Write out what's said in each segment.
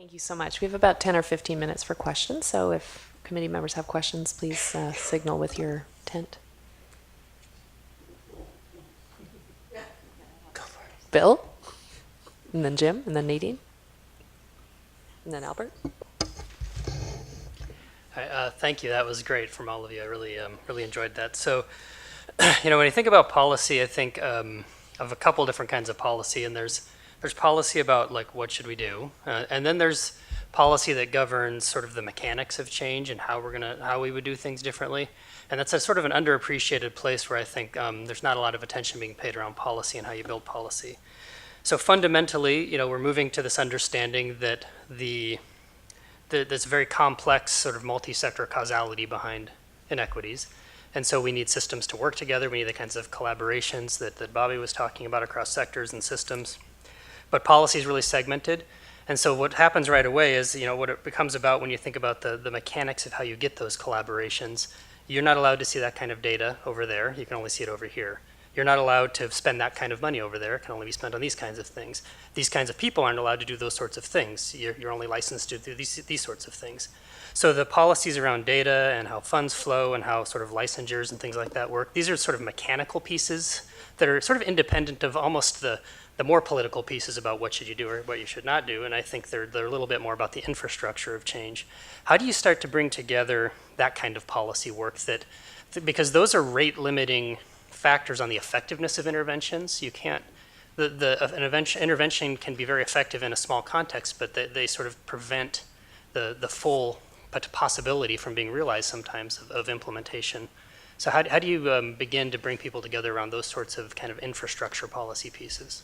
Thank you so much. We have about 10 or 15 minutes for questions, so if committee members have questions, please signal with your tent. Go for it. Bill, and then Jim, and then Nadine, and then Albert. Thank you. That was great from all of you. I really enjoyed that. So, when you think about policy, I think of a couple different kinds of policy, and there's policy about like what should we do, and then there's policy that governs sort of the mechanics of change and how we would do things differently. And that's a sort of an underappreciated place where I think there's not a lot of attention being paid around policy and how you build policy. So fundamentally, we're moving to this understanding that this very complex sort of multi-sector causality behind inequities. And so we need systems to work together. We need the kinds of collaborations that Bobby was talking about across sectors and systems. But policy is really segmented. And so what happens right away is, what it becomes about when you think about the mechanics of how you get those collaborations. You're not allowed to see that kind of data over there. You can only see it over here. You're not allowed to spend that kind of money over there. It can only be spent on these kinds of things. These kinds of people aren't allowed to do those sorts of things. You're only licensed to do these sorts of things. So the policies around data and how funds flow and how sort of licensures and things like that work, these are sort of mechanical pieces that are sort of independent of almost the more political pieces about what should you do or what you should not do. And I think they're a little bit more about the infrastructure of change. How do you start to bring together that kind of policy work because those are rate limiting factors on the effectiveness of interventions. You can't, intervention can be very effective in a small context, but they sort of prevent the full possibility from being realized sometimes of implementation. So how do you begin to bring people together around those sorts of kind of infrastructure policy pieces?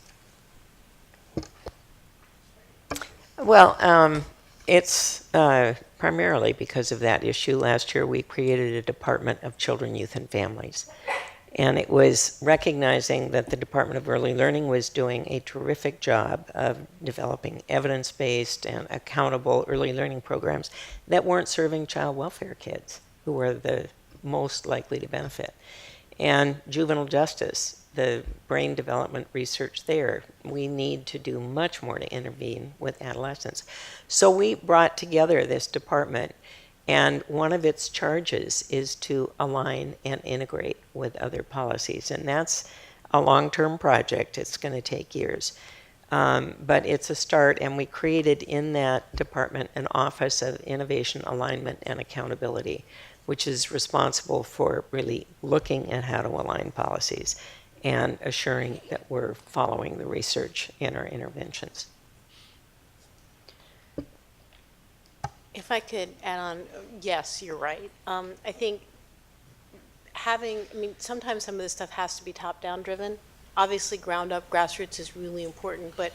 Well, it's primarily because of that issue. Last year we created a Department of Children, Youth, and Families. And it was recognizing that the Department of Early Learning was doing a terrific job of developing evidence-based and accountable early learning programs that weren't serving child welfare kids, who were the most likely to benefit. And juvenile justice, the brain development research there, we need to do much more to intervene with adolescents. So we brought together this department, and one of its charges is to align and integrate with other policies. And that's a long-term project. It's going to take years. But it's a start, and we created in that department an Office of Innovation, Alignment, and Accountability, which is responsible for really looking at how to align policies and assuring that we're following the research in our interventions. If I could add on, yes, you're right. I think sometimes some of this stuff has to be top-down driven. Obviously, ground-up, grassroots is really important, but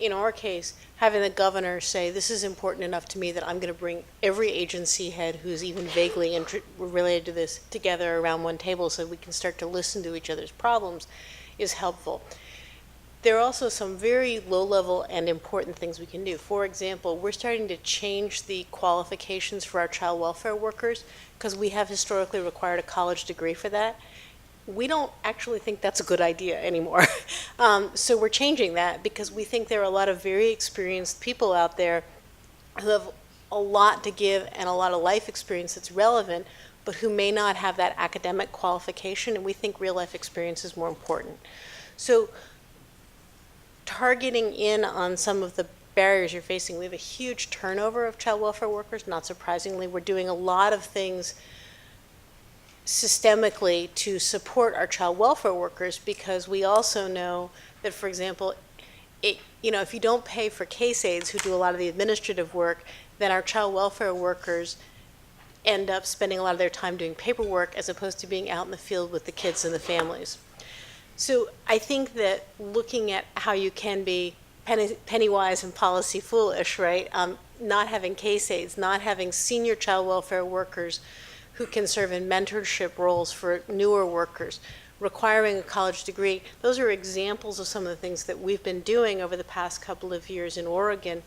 in our case, having the governor say, this is important enough to me that I'm going to bring every agency head who's even vaguely related to this together around one table so we can start to listen to each other's problems is helpful. There are also some very low-level and important things we can do. For example, we're starting to change the qualifications for our child welfare workers because we have historically required a college degree for that. We don't actually think that's a good idea anymore. So we're changing that because we think there are a lot of very experienced people out there who have a lot to give and a lot of life experience that's relevant, but who may not have that academic qualification, and we think real-life experience is more important. So targeting in on some of the barriers you're facing, we have a huge turnover of child welfare workers, not surprisingly. We're doing a lot of things systemically to support our child welfare workers because we also know that, for example, if you don't pay for case aides who do a lot of the administrative work, then our child welfare workers end up spending a lot of their time doing paperwork as opposed to being out in the field with the kids and the families. So I think that looking at how you can be penny wise and policy foolish, right? Not having case aides, not having senior child welfare workers who can serve in mentorship roles for newer workers, requiring a college degree. Those are examples of some of the things that we've been doing over the past couple of years in Oregon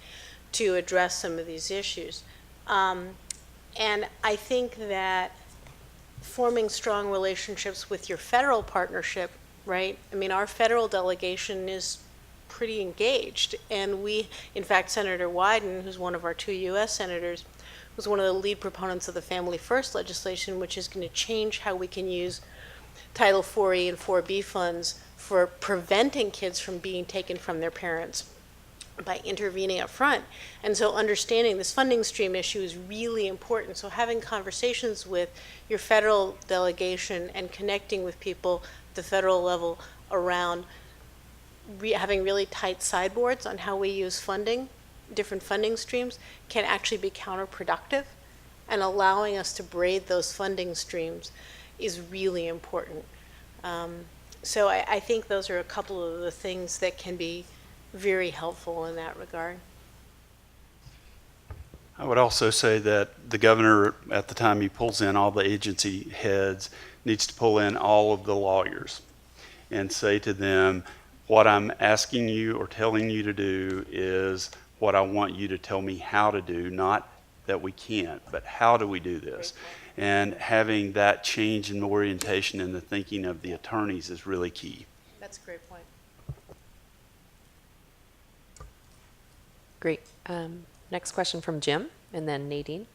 to address some of these issues. And I think that forming strong relationships with your federal partnership, right? I mean, our federal delegation is pretty engaged. And we, in fact, Senator Wyden, who's one of our 2 U.S. senators, was one of the lead proponents of the Family First legislation, which is going to change how we can use Title 4E and 4B funds for preventing kids from being taken from their parents by intervening up front. And so understanding this funding stream issue is really important. So having conversations with your federal delegation and connecting with people at the federal level around having really tight sideboards on how we use funding, different funding streams, can actually be counterproductive. And allowing us to braid those funding streams is really important. So I think those are a couple of the things that can be very helpful in that regard. I would also say that the governor, at the time he pulls in all the agency heads, needs to pull in all of the lawyers and say to them, what I'm asking you or telling you to do is what I want you to tell me how to do, not that we can't, but how do we do this? And having that change in orientation in the thinking of the attorneys is really key. That's a great point. Great. Next question from Jim, and then Nadine.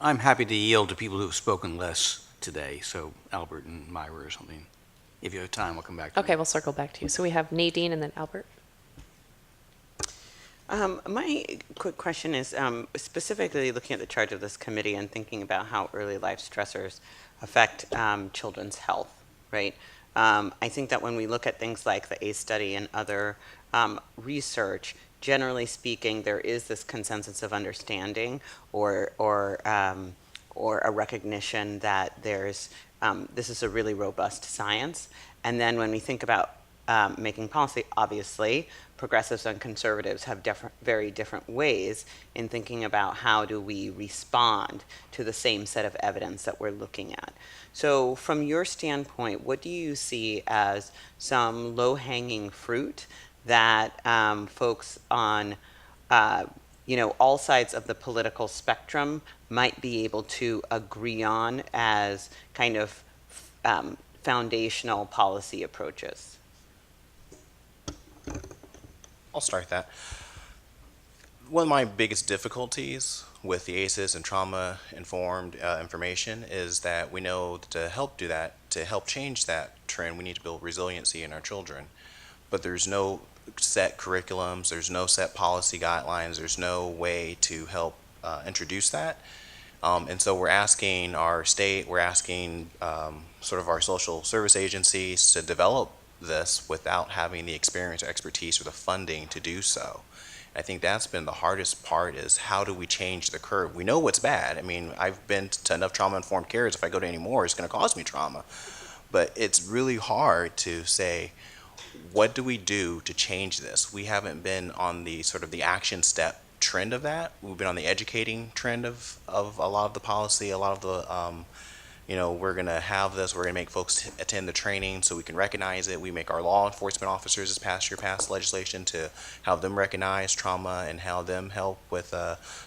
I'm happy to yield to people who have spoken less today, so Albert and Myra or something. If you have time, we'll come back to Okay, you. we'll circle back to you. So we have Nadine and then Albert. My quick question is specifically looking at the charge of this committee and thinking about how early life stressors affect children's health, right? I think that when we look at things like the ACE study and other research, generally speaking, there is this consensus of understanding or a recognition that there's this is a really robust science. And then when we think about making policy, obviously, progressives and conservatives have very different ways in thinking about how do we respond to the same set of evidence that we're looking at. So from your standpoint, what do you see as some low-hanging fruit that folks on all sides of the political spectrum might be able to agree on as kind of foundational policy approaches? I'll start that. One of my biggest difficulties with the ACEs and trauma-informed information is that we know to help do that, to help change that trend, we need to build resiliency in our children. But there's no set curriculums, there's no set policy guidelines, there's no way to help introduce that. And so we're asking our state, we're asking sort of our social service agencies to develop this without having the experience or expertise or the funding to do so. I think that's been the hardest part, is how do we change the curve? We know what's bad. I mean, I've been to enough trauma-informed cares. If I go to any more, it's going to cause me trauma. But it's really hard to say, what do we do to change this? We haven't been on the sort of the action step trend of that. We've been on the educating trend of a lot of the policy, a lot of the we're going to have this, we're going to make folks attend the training so we can recognize it. We make our law enforcement officers this past year pass legislation to have them recognize trauma and how them help with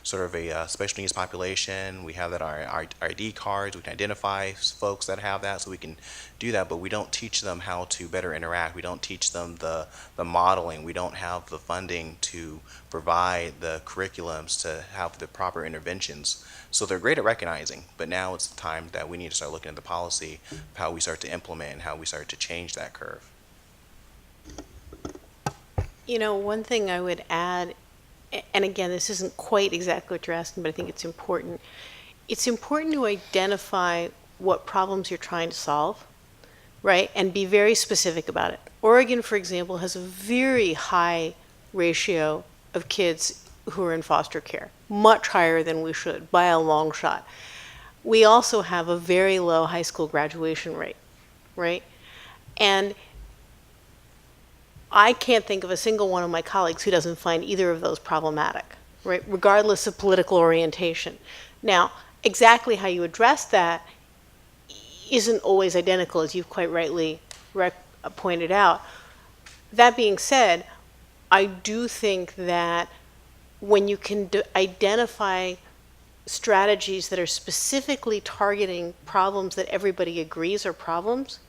sort of a special needs population. We have that our ID cards, we can identify folks that have that so we can do that, but we don't teach them how to better interact. We don't teach them the modeling. We don't have the funding to provide the curriculums to have the proper interventions. So they're great at recognizing, but now it's the time that we need to start looking at the policy, how we start to implement and how we start to change that curve. One thing I would add, and again, this isn't quite exactly what you're asking, but I think it's important. It's important to identify what problems you're trying to solve, right? And be very specific about it. Oregon, for example, has a very high ratio of kids who are in foster care, much higher than we should by a long shot. We also have a very low high school graduation rate, right? And I can't think of a single one of my colleagues who doesn't find either of those problematic, right? Regardless of political orientation. Now, exactly how you address that isn't always identical, as you've quite rightly pointed out. That being said, I do think that when you can identify strategies that are specifically targeting problems that everybody agrees are problems,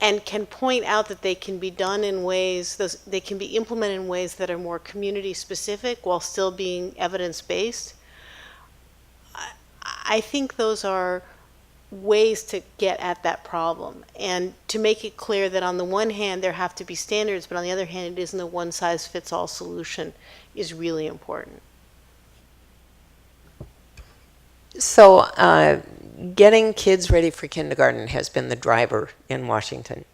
and can point out that they can be done in ways, they can be implemented in ways that are more community specific while still being evidence based. I think those are ways to get at that problem and to make it clear that on the one hand there have to be standards, but on the other hand it isn't a one size fits all solution is really important. So, getting kids ready for kindergarten has been the driver in Washington.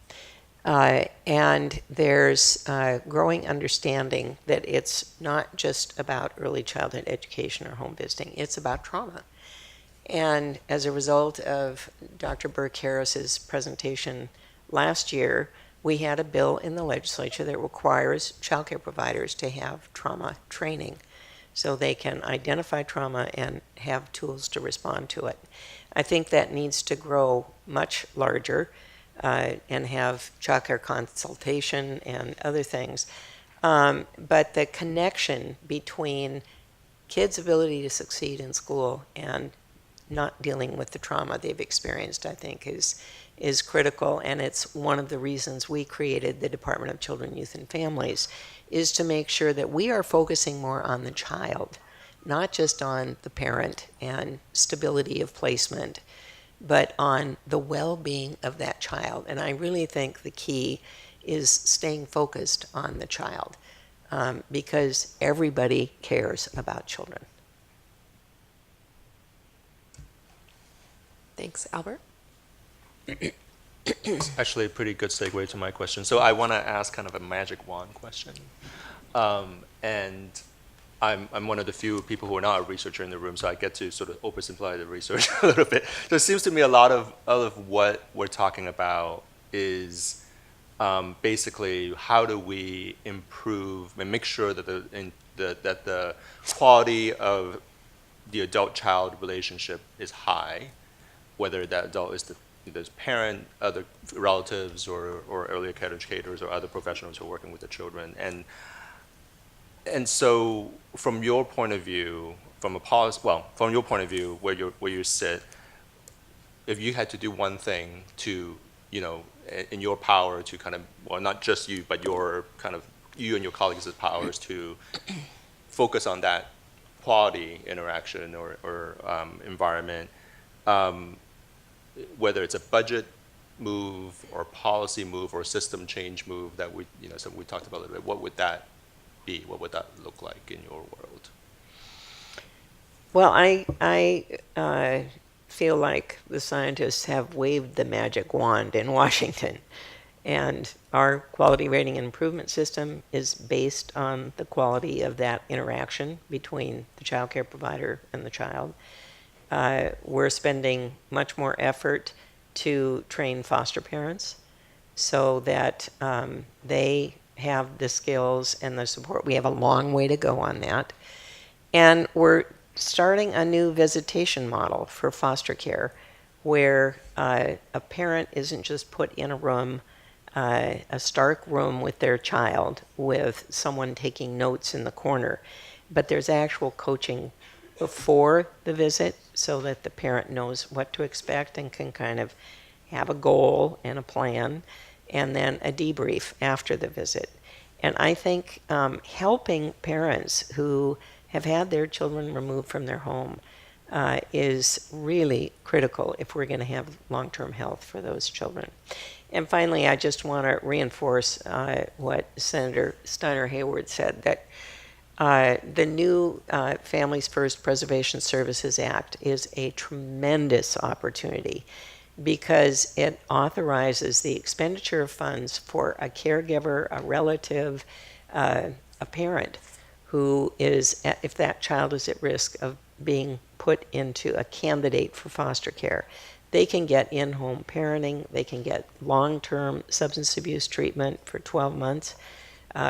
And there's growing understanding that it's not just about early childhood education or home visiting, it's about trauma. And as a result of Dr. Burke Harris's presentation last year, we had a bill in the legislature that requires childcare providers to have trauma training so they can identify trauma and have tools to respond to it. I think that needs to grow much larger and have childcare consultation and other things. But the connection between kids' ability to succeed in school and not dealing with the trauma they've experienced, I think, is critical, and it's one of the reasons we created the Department of Children, Youth, and Families, is to make sure that we are focusing more on the child, not just on the parent and stability of placement, but on the well-being of that child. And I really think the key is staying focused on the child, because everybody cares about children. Thanks, Albert. Actually, a pretty good segue to my question. So I want to ask kind of a magic wand question. And I'm one of the few people who are not a researcher in the room, so I get to sort of oversimplify the research a little bit. So it seems to me a lot of what we're talking about is basically how do we improve and make sure that that the quality of the adult-child relationship is high, whether that adult is the parent, other relatives, or early care educators or other professionals who are working with the children. And so from your point of view, from your point of view, where you sit, if you had to do one thing to, in your power to kind of, well, not just you, but you and your colleagues' powers to focus on that quality interaction or environment, whether it's a budget move or policy move or system change move that we talked about a little bit, what would that be? What would that look like in your world? Well, I feel like the scientists have waved the magic wand in Washington, and our quality rating and improvement system is based on the quality of that interaction between the child care provider and the child. We're spending much more effort to train foster parents so that they have the skills and the support. We have a long way to go on that. And we're starting a new visitation model for foster care where a parent isn't just put in a room, a stark room with their child with someone taking notes in the corner, but there's actual coaching before the visit so that the parent knows what to expect and can kind of have a goal and a plan, and then a debrief after the visit. And I think helping parents who have had their children removed from their home is really critical if we're going to have long-term health for those children. And finally, I just want to reinforce what Senator Steiner Hayward said, that the new Families First Preservation Services Act is a tremendous opportunity because it authorizes the expenditure of funds for a caregiver, a relative, a parent who is, if that child is at risk of being put into a candidate for foster care. They can get in-home parenting, they can get long-term substance abuse treatment for 12 months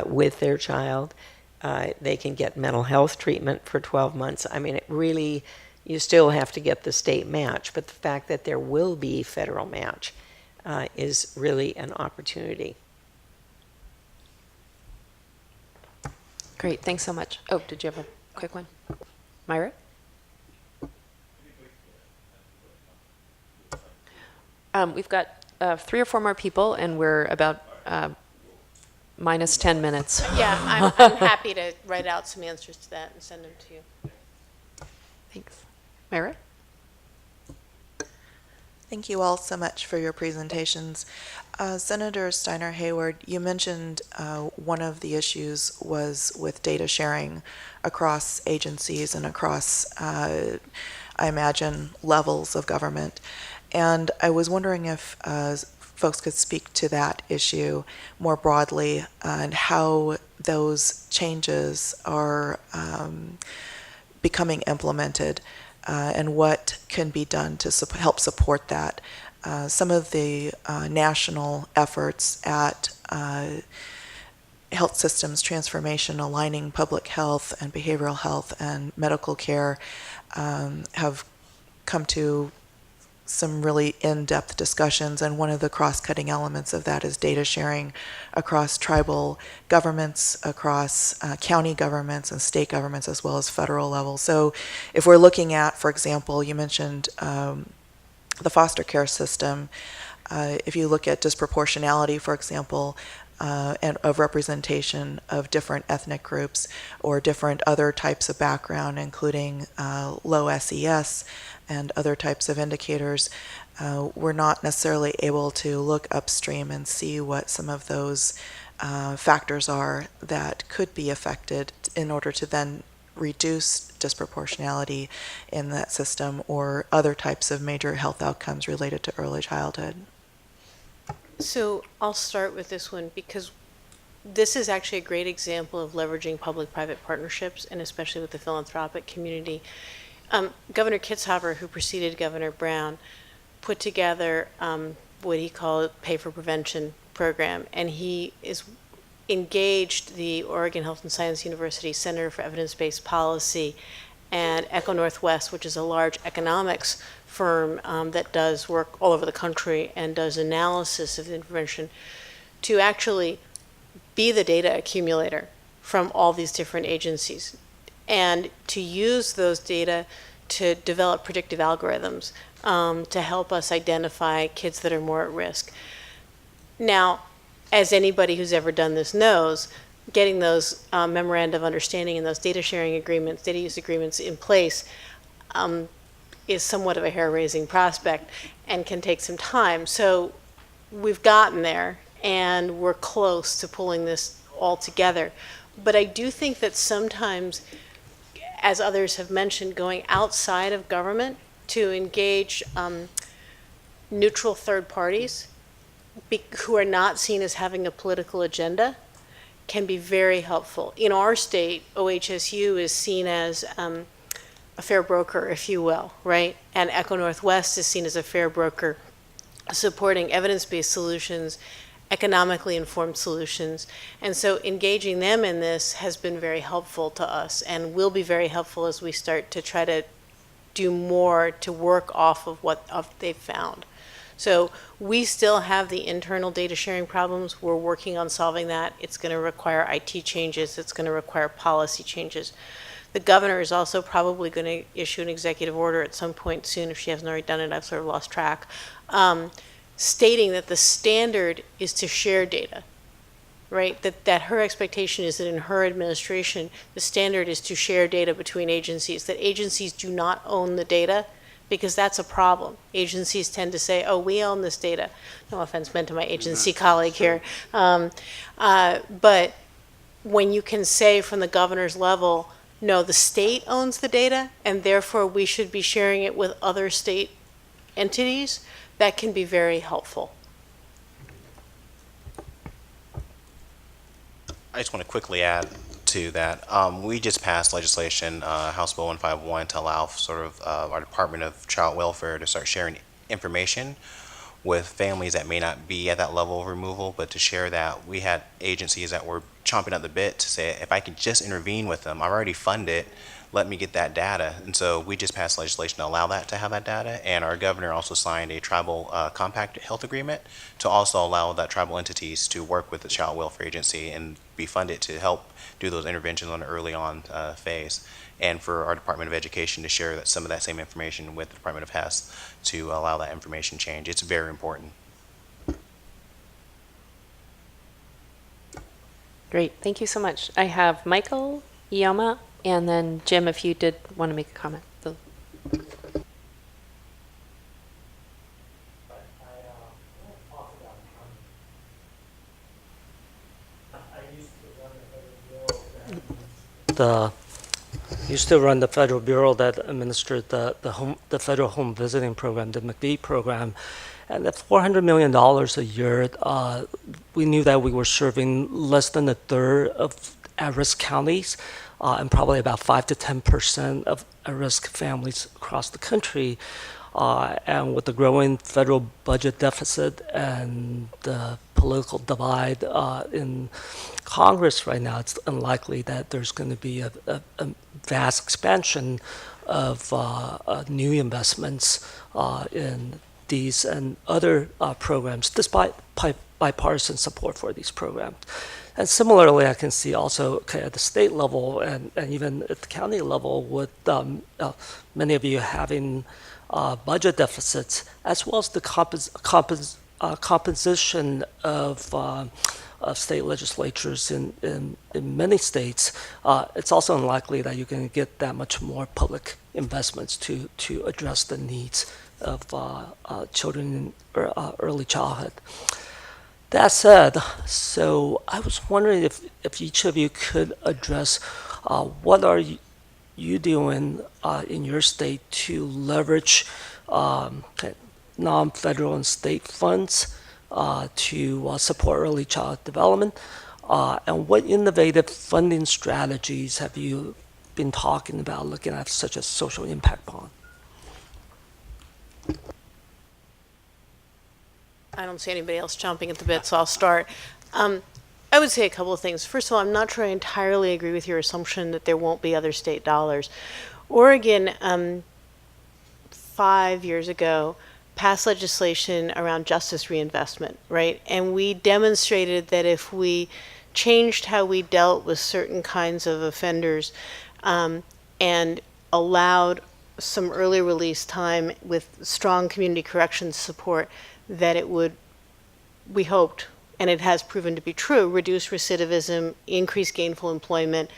with their child. They can get mental health treatment for 12 months. I mean, it really, you still have to get the state match, but the fact that there will be federal match is really an opportunity. Great, thanks so much. Oh, did you have a quick one? Myra? We've got 3 or 4 more people, and we're about minus 10 minutes. Yeah, I'm happy to write out some answers to that and send them to you. Thanks. Myra? Thank you all so much for your presentations. Senator Steiner Hayward, you mentioned one of the issues was with data sharing across agencies and across, I imagine, levels of government. And I was wondering if folks could speak to that issue more broadly and how those changes are becoming implemented and what can be done to help support that. Some of the national efforts at health systems transformation, aligning public health and behavioral health and medical care, have come to some really in-depth discussions, and one of the cross-cutting elements of that is data sharing across tribal governments, across county governments and state governments, as well as federal level. So if we're looking at, for example, you mentioned the foster care system, if you look at disproportionality, for example, and of representation of different ethnic groups or different other types of background, including low SES and other types of indicators, we're not necessarily able to look upstream and see what some of those factors are that could be affected in order to then reduce disproportionality in that system or other types of major health outcomes related to early childhood. So I'll start with this one because this is actually a great example of leveraging public-private partnerships, and especially with the philanthropic community. Governor Kitzhaber, who preceded Governor Brown, put together what he called Pay for Prevention program, and he is engaged the Oregon Health and Science University Center for Evidence-Based Policy and Echo Northwest, which is a large economics firm that does work all over the country and does analysis of intervention, to actually be the data accumulator from all these different agencies and to use those data to develop predictive algorithms to help us identify kids that are more at risk. Now, as anybody who's ever done this knows, getting those memoranda of understanding and those data sharing agreements, data use agreements in place is somewhat of a hair-raising prospect and can take some time. So we've gotten there and we're close to pulling this all together. But I do think that sometimes, as others have mentioned, going outside of government to engage neutral third parties who are not seen as having a political agenda can be very helpful. In our state, OHSU is seen as a fair broker, if you will, right? And Echo Northwest is seen as a fair broker supporting evidence-based solutions, economically informed solutions. And so engaging them in this has been very helpful to us and will be very helpful as we start to try to do more to work off of what they've found. So we still have the internal data sharing problems. We're working on solving that. It's going to require IT changes. It's going to require policy changes. The governor is also probably going to issue an executive order at some point soon. If she hasn't already done it, I've sort of lost track, stating that the standard is to share data, right? That her expectation is that in her administration, the standard is to share data between agencies, that agencies do not own the data, because that's a problem. Agencies tend to say, oh, we own this data. No offense meant to my agency colleague here. But when you can say from the governor's level, no, the state owns the data, and therefore we should be sharing it with other state entities, that can be very helpful. I just want to quickly add to that. We just passed legislation, House Bill 151, to allow sort of our Department of Child Welfare to start sharing information with families that may not be at that level of removal, but to share that. We had agencies that were chomping at the bit to say, if I could just intervene with them, I've already funded, let me get that data. And so we just passed legislation to allow that to have that data. And our governor also signed a tribal compact health agreement to also allow that tribal entities to work with the Child Welfare Agency and be funded to help do those interventions on the early on phase. And for our Department of Education to share some of that same information with the Department of Health to allow that information change. It's very important. Great, thank you so much. I have Michael, Ioma, and then Jim, if you did want to make a comment. The used to run the federal bureau that administered the federal home visiting program, the McVee program, and at $400 million a year, we knew that we were serving less than a third of at-risk counties, and probably about 5 to 10% of at-risk families across the country. And with the growing federal budget deficit and the political divide in Congress right now, it's unlikely that there's going to be a vast expansion of new investments in these and other programs, despite bipartisan support for these programs. And similarly, I can see also at the state level and even at the county level, with many of you having budget deficits, as well as the composition of state legislatures in many states, it's also unlikely that you're going to get that much more public investments to address the needs of children in early childhood. That said, so I was wondering if each of you could address what are you doing in your state to leverage non-federal and state funds to support early child development, and what innovative funding strategies have you been talking about looking at, such as social impact bond? I don't see anybody else chomping at the bit, so I'll start. I would say a couple of things. First of all, I'm not sure I entirely agree with your assumption that there won't be other state dollars. Oregon, 5 years ago, passed legislation around justice reinvestment, right? And we demonstrated that if we changed how we dealt with certain kinds of offenders and allowed some early release time with strong community corrections support, that it would, we hoped, and it has proven to be true, reduce recidivism, increase gainful employment,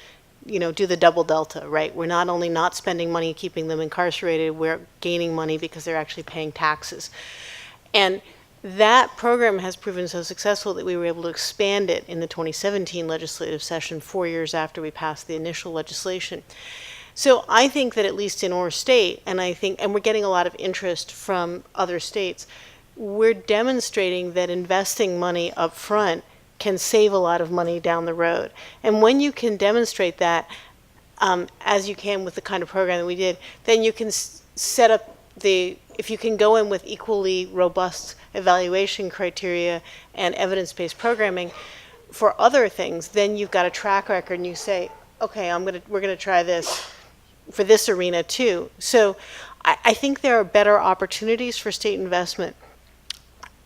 do the double delta, right? We're not only not spending money keeping them incarcerated, we're gaining money because they're actually paying taxes. And that program has proven so successful that we were able to expand it in the 2017 legislative session, 4 years after we passed the initial legislation. So I think that at least in our state, and we're getting a lot of interest from other states, we're demonstrating that investing money up front can save a lot of money down the road. And when you can demonstrate that, as you can with the kind of program that we did, then you can set up if you can go in with equally robust evaluation criteria and evidence-based programming for other things, then you've got a track record and you say, okay, we're gonna try this for this arena too. So I think there are better opportunities for state investment.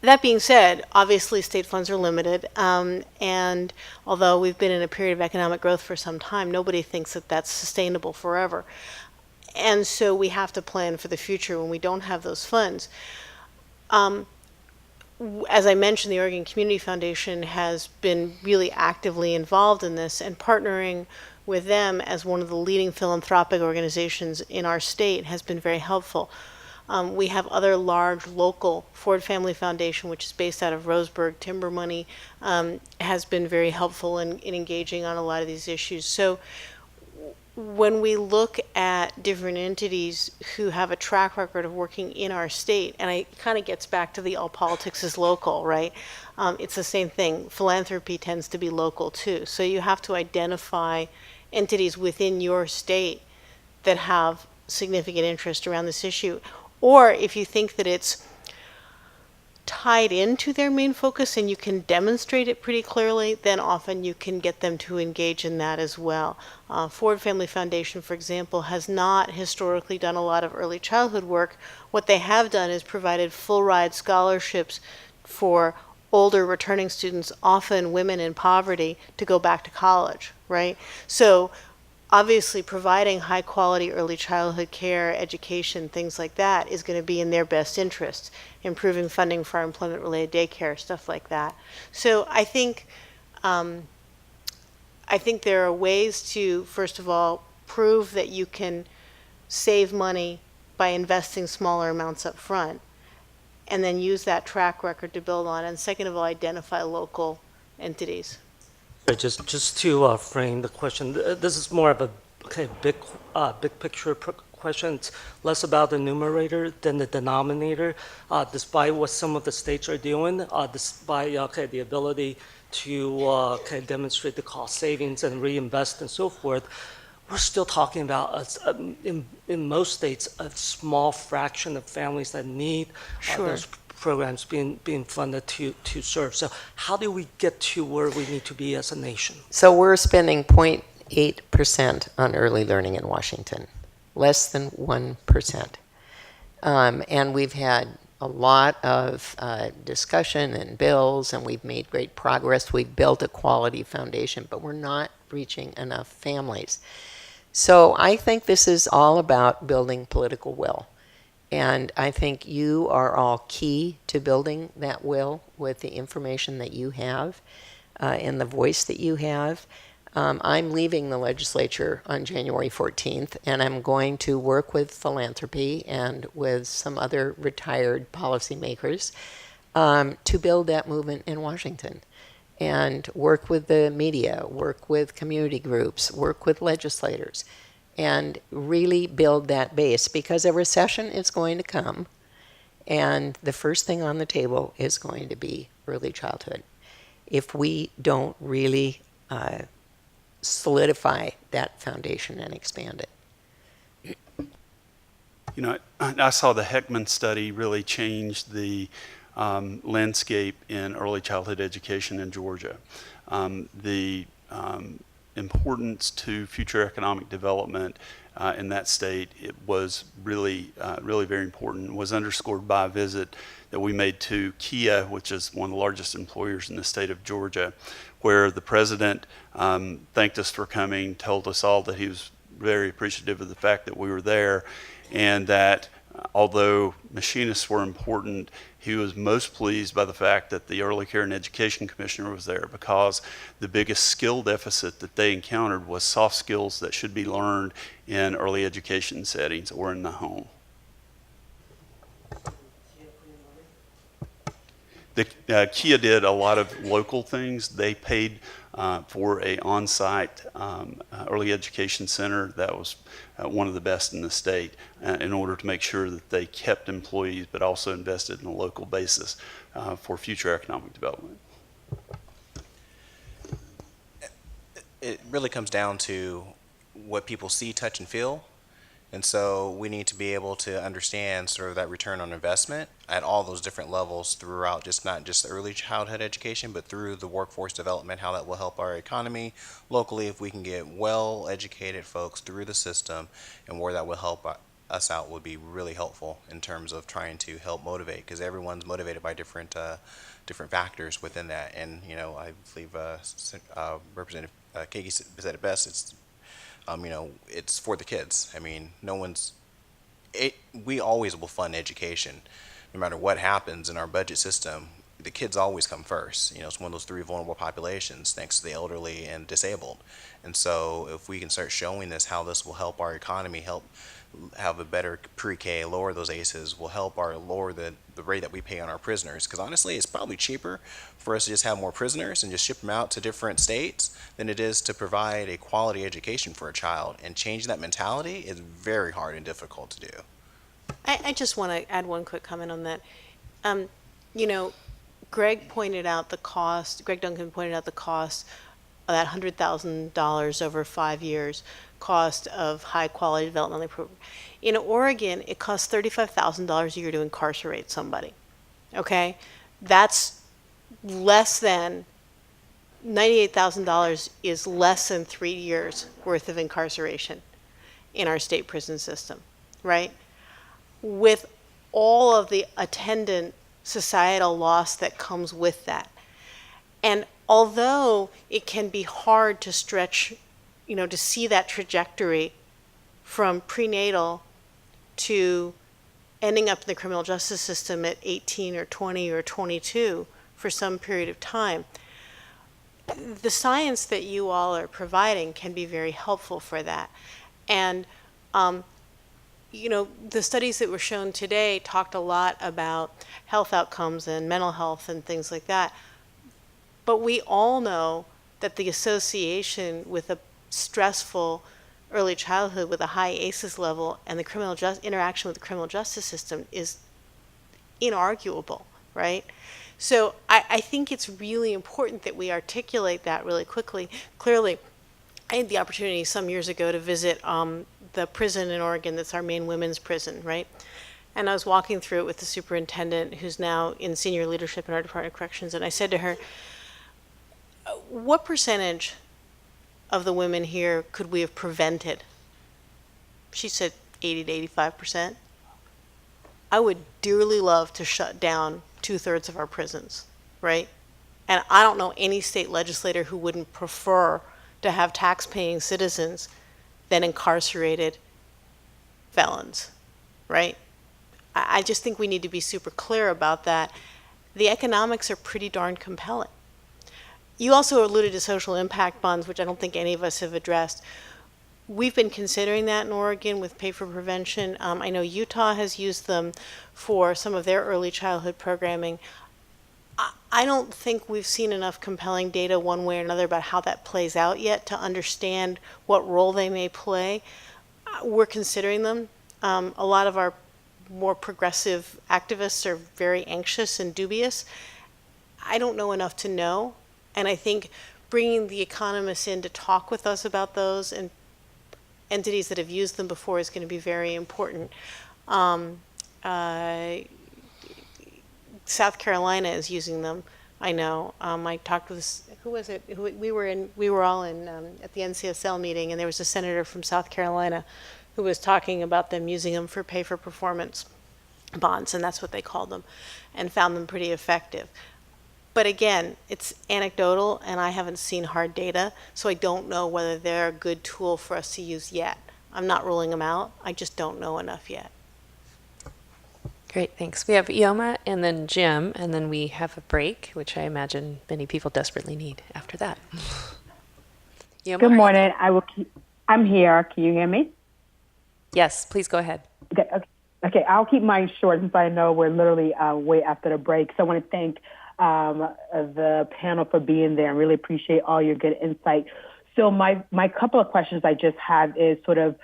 That being said, obviously state funds are limited, and although we've been in a period of economic growth for some time, nobody thinks that that's sustainable forever. And so we have to plan for the future when we don't have those funds. As I mentioned, the Oregon Community Foundation has been really actively involved in this, and partnering with them as one of the leading philanthropic organizations in our state has been very helpful. We have other large local, Ford Family Foundation, which is based out of Roseburg, timber money, has been very helpful in engaging on a lot of these issues. So when we look at different entities who have a track record of working in our state, and it kind of gets back to the all politics is local, right? It's the same thing. Philanthropy tends to be local too. So you have to identify entities within your state that have significant interest around this issue. Or if you think that it's tied into their main focus and you can demonstrate it pretty clearly, then often you can get them to engage in that as well. Ford Family Foundation, for example, has not historically done a lot of early childhood work. What they have done is provided full ride scholarships for older returning students, often women in poverty, to go back to college, right? So obviously providing high quality early childhood care, education, things like that is going to be in their best interest. Improving funding for employment related daycare, stuff like that. So I think I think there are ways to, first of all, prove that you can save money by investing smaller amounts up front, and then use that track record to build on. And second of all, identify local entities. Right, just to frame the question, this is more of a big picture question. It's less about the numerator than the denominator. Despite what some of the states are doing, despite the ability to demonstrate the cost savings and reinvest and so forth, we're still talking about in most states a small fraction of families that need those programs being funded to serve. So how do we get to where we need to be as a nation? So we're spending 0.8% on early learning in Washington, less than 1%. And we've had a lot of discussion and bills, and we've made great progress. We've built a quality foundation, but we're not reaching enough families. So I think this is all about building political will. And I think you are all key to building that will with the information that you have and the voice that you have. I'm leaving the legislature on January 14th, and I'm going to work with philanthropy and with some other retired policymakers to build that movement in Washington. And work with the media, work with community groups, work with legislators, and really build that base, because a recession is going to come, and the first thing on the table is going to be early childhood. If we don't really solidify that foundation and expand it. You know, I saw the Heckman study really change the landscape in early childhood education in Georgia. The importance to future economic development in that state, it was really very important. It was underscored by a visit that we made to Kia, which is one of the largest employers in the state of Georgia, where the president thanked us for coming, told us all that he was very appreciative of the fact that we were there, and that although machinists were important, he was most pleased by the fact that the Early Care and Education Commissioner was there, because the biggest skill deficit that they encountered was soft skills that should be learned in early education settings or in the home. Kia did a lot of local things. They paid for a on-site early education center that was one of the best in the state in order to make sure that they kept employees but also invested in a local basis for future economic development. It really comes down to what people see, touch, and feel. And so we need to be able to understand sort of that return on investment at all those different levels throughout, just not just early childhood education, but through the workforce development, how that will help our economy locally if we can get well-educated folks through the system, and where that will help us out would be really helpful in terms of trying to help motivate, because everyone's motivated by different factors within that. And, you know, I believe Representative Kagi said it best. It's you know, it's for the kids. I mean, we always will fund education. No matter what happens in our budget system, the kids always come first. You know, it's one of those three vulnerable populations next to the elderly and disabled. And so if we can start showing this, how this will help our economy, help have a better pre-K, lower those ACEs, will help lower the rate that we pay on our prisoners. Because honestly, it's probably cheaper for us to just have more prisoners and just ship them out to different states than it is to provide a quality education for a child. And changing that mentality is very hard and difficult to do. I just want to add one quick comment on that. You know, Greg Duncan pointed out the cost of that $100,000 over 5 years cost of high quality developmental program. In Oregon, it costs $35,000 a year to incarcerate somebody. Okay? That's less than $98,000 is less than 3 years worth of incarceration in our state prison system, right? With all of the attendant societal loss that comes with that. And although it can be hard to stretch, you know, to see that trajectory from prenatal to ending up in the criminal justice system at 18 or 20 or 22 for some period of time, the science that you all are providing can be very helpful for that. And, the studies that were shown today talked a lot about health outcomes and mental health and things like that. But we all know that the association with a stressful early childhood with a high ACEs level and the interaction with the criminal justice system is inarguable, right? So I think it's really important that we articulate that really clearly. I had the opportunity some years ago to visit the prison in Oregon that's our main women's prison, right? And I was walking through it with the superintendent, who's now in senior leadership in our Department of Corrections, and I said to her, what percentage of the women here could we have prevented? She said 80 to 85%. I would dearly love to shut down 2/3 of our prisons, right? And I don't know any state legislator who wouldn't prefer to have tax-paying citizens than incarcerated felons, right? I just think we need to be super clear about that. The economics are pretty darn compelling. You also alluded to social impact bonds, which I don't think any of us have addressed. We've been considering that in Oregon with Pay for Prevention. I know Utah has used them for some of their early childhood programming. I don't think we've seen enough compelling data one way or another about how that plays out yet to understand what role they may play. We're considering them. A lot of our more progressive activists are very anxious and dubious. I don't know enough to know, and I think bringing the economists in to talk with us about those and entities that have used them before is going to be very important. South Carolina is using them. I know. I talked with who was it? We were all in at the NCSL meeting, and there was a senator from South Carolina who was talking about them using them for pay for performance bonds, and that's what they called them, and found them pretty effective. But again, it's anecdotal, and I haven't seen hard data, so I don't know whether they're a good tool for us to use yet. I'm not ruling them out. I just don't know enough yet. Great, thanks. We have Ioma and then Jim, and then we have a break, which I imagine many people desperately need after that. Ioma, Good morning. I'm here. Can you hear me? Yes, please go ahead. Okay. I'll keep mine short since I know we're literally way after the break. So I want to thank the panel for being there and really appreciate all your good insight. So my couple of questions I just have is sort of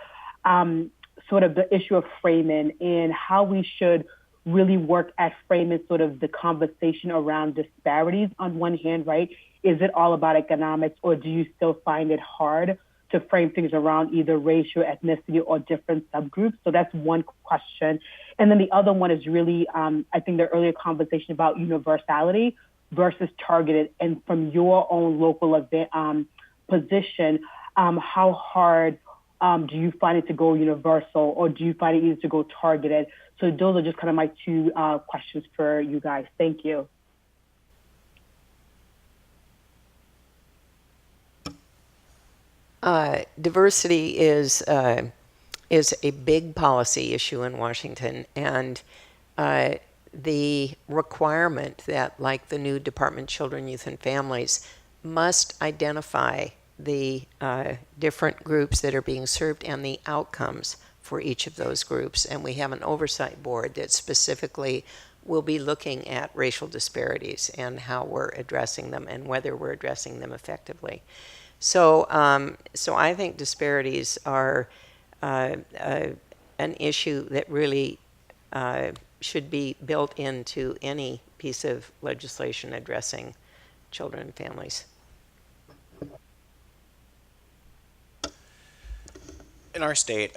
the issue of framing and how we should really work at framing sort of the conversation around disparities on one hand, right? Is it all about economics, or do you still find it hard to frame things around either race or ethnicity or different subgroups? So that's one question. And then the other one is really, I think the earlier conversation about universality versus targeted. And from your own local event, position, how hard do you find it to go universal, or do you find it easier to go targeted? So those are just kind of my two questions for you guys. Thank you. Diversity is a big policy issue in Washington, and the requirement that, like the new Department of Children, Youth, and Families, must identify the different groups that are being served and the outcomes for each of those groups. And we have an oversight board that specifically will be looking at racial disparities and how we're addressing them and whether we're addressing them effectively. So I think disparities are an issue that really should be built into any piece of legislation addressing children and families. In our state,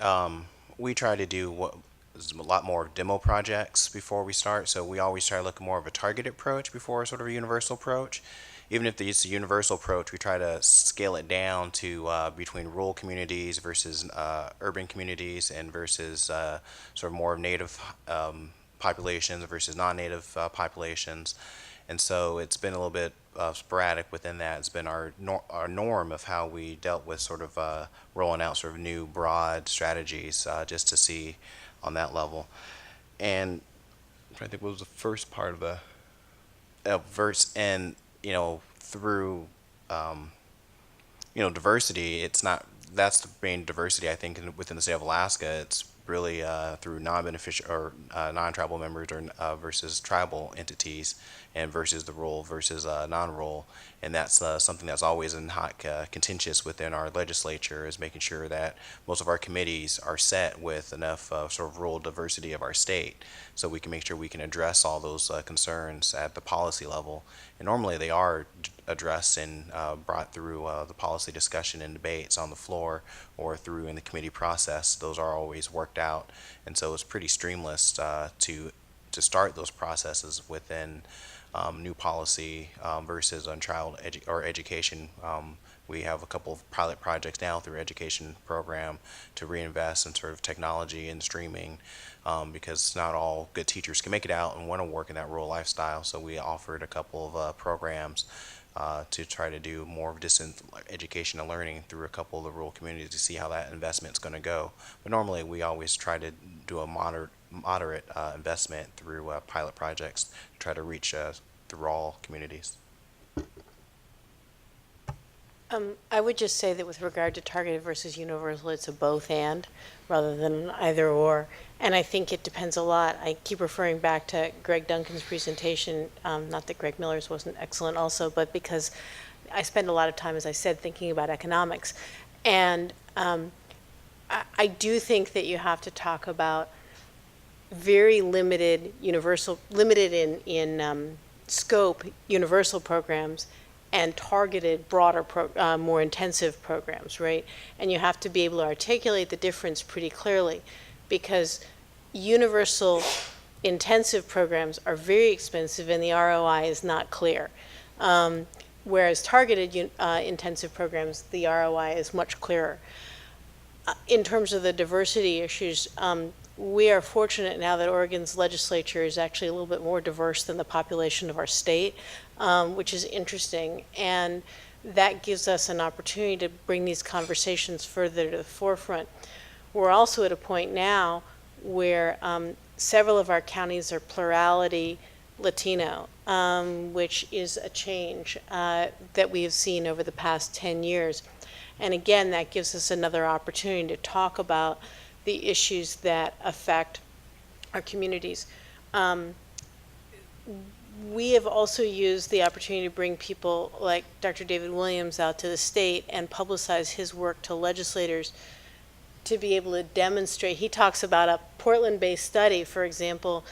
we try to do a lot more demo projects before we start. So we always try to look more of a targeted approach before sort of a universal approach. Even if it's a universal approach, we try to scale it down to between rural communities versus urban communities, and versus sort of more native populations versus non-native populations. And so it's been a little bit sporadic within that. It's been our norm of how we dealt with sort of rolling out sort of new broad strategies just to see on that level. And I'm trying to think what was the first part of the verse, and through diversity, it's not, that's the main diversity, I think, within the state of Alaska. It's really through non-beneficial or non-tribal members or versus tribal entities, and versus the rural versus non-rural. And that's something that's always in hot contentious within our legislature, is making sure that most of our committees are set with enough sort of rural diversity of our state, so we can make sure we can address all those concerns at the policy level. And normally they are addressed and brought through the policy discussion and debates on the floor or through in the committee process. Those are always worked out, and so it's pretty streamless to start those processes within new policy versus on child education. We have a couple of pilot projects now through education program to reinvest in sort of technology and streaming, because not all good teachers can make it out and want to work in that rural lifestyle. So we offered a couple of programs to try to do more of distance education and learning through a couple of the rural communities to see how that investment's going to go. But normally we always try to do a moderate investment through pilot projects to try to reach the rural communities. I would just say that with regard to targeted versus universal, it's a both and rather than either or. And I think it depends a lot. I keep referring back to Greg Duncan's presentation, not that Greg Miller's wasn't excellent also, but because I spend a lot of time, as I said, thinking about economics. And I do think that you have to talk about very limited in scope universal programs and targeted, broader, more intensive programs, right? And you have to be able to articulate the difference pretty clearly, because universal intensive programs are very expensive and the ROI is not clear. Whereas targeted intensive programs, the ROI is much clearer. In terms of the diversity issues, we are fortunate now that Oregon's legislature is actually a little bit more diverse than the population of our state, which is interesting. And that gives us an opportunity to bring these conversations further to the forefront. We're also at a point now where several of our counties are plurality Latino, which is a change that we have seen over the past 10 years. And again, that gives us another opportunity to talk about the issues that affect our communities. We have also used the opportunity to bring people like Dr. David Williams out to the state and publicize his work to legislators to be able to demonstrate. He talks about a Portland-based study, for example.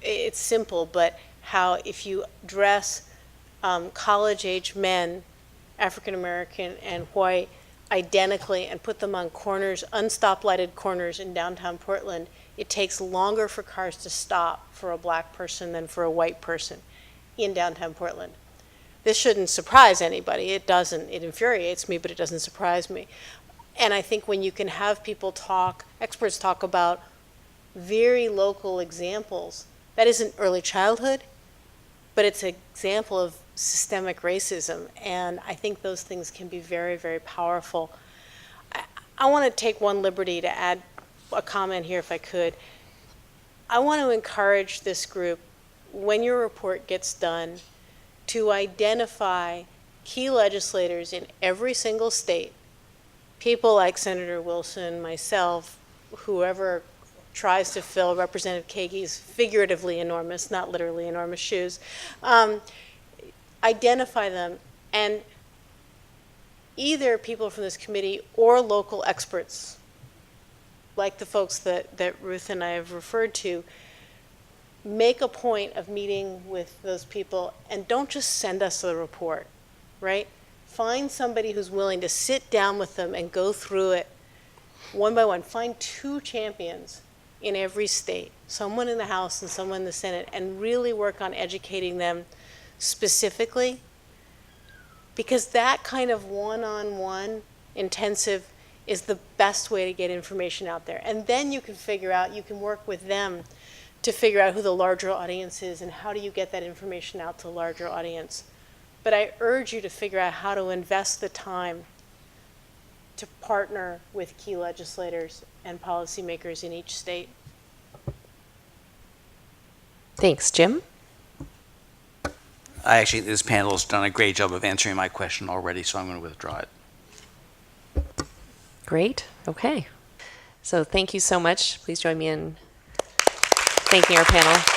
It's simple, but how if you dress college-age men, African American and white, identically and put them on corners, unstoplighted corners in downtown Portland, it takes longer for cars to stop for a black person than for a white person in downtown Portland. This shouldn't surprise anybody. It doesn't. It infuriates me, but it doesn't surprise me. And I think when you can have people talk, experts talk about very local examples, that isn't early childhood, but it's an example of systemic racism, and I think those things can be very, very powerful. I want to take one liberty to add a comment here, if I could. I want to encourage this group, when your report gets done, to identify key legislators in every single state, people like Senator Wilson, myself, whoever tries to fill Representative Kagi's figuratively enormous, not literally enormous shoes, identify them, and either people from this committee or local experts, like the folks that Ruth and I have referred to, make a point of meeting with those people, and don't just send us the report, right? Find somebody who's willing to sit down with them and go through it one by one. Find 2 champions in every state, someone in the House and someone in the Senate, and really work on educating them specifically, because that kind of one-on-one intensive is the best way to get information out there. And then you can figure out, you can work with them to figure out who the larger audience is and how do you get that information out to a larger audience. But I urge you to figure out how to invest the time to partner with key legislators and policymakers in each state. Thanks, Jim. actually, this panel has done a great job of answering my question already, so I'm going to withdraw it. Great. Okay. So thank you so much. Please join me in thanking our panel.